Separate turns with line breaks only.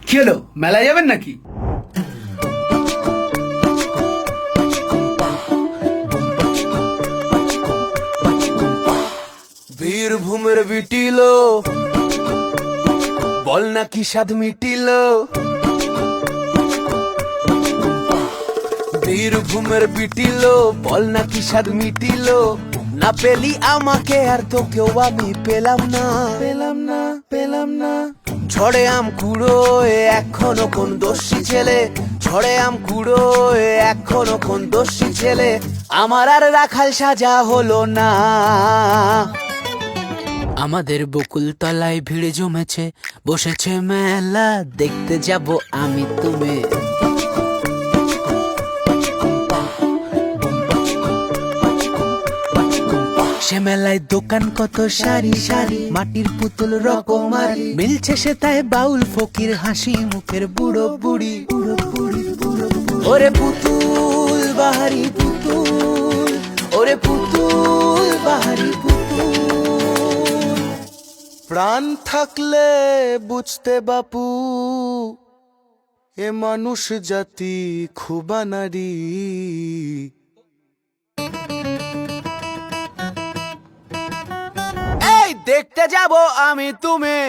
কি হলো, মেলায় যাবেন নাকি?
বীরভূমের বিটিলো বল না কি স্বাদ মিটিলো, বীরভূমের বিটিলো বল না কি স্বাদ মিটিলো। না পেলি আমাকে আর তোকেও আমি পেলাম না, পেলাম না, পেলাম না। ঝড়ে আম কুড়ো এখনো কোন দোষী ছেলে, ঝড়ে আম কুড়ো এখনো কোন দোষী ছেলে। আমার আর রাখাল সাজা হলো না। আমাদের বকুল তলায় ভিড় জমেছে, বসেছে মেলা, দেখতে যাব আমি তুমি। সে মেলায় দোকান কত সারি সারি, মাটির পুতুল রকমারি, মিলছে সে তাই বাউল ফকির হাসি মুখের বুড়ো বুড়ি। ওরে পুতুল বাহারি পুতুল, ওরে পুতুল বাহারি পুতুল। প্রাণ থাকলে বুঝতে বাপু, এ মানুষ জাতি খুবা নারী। এই দেখতে যাব আমি তুমি,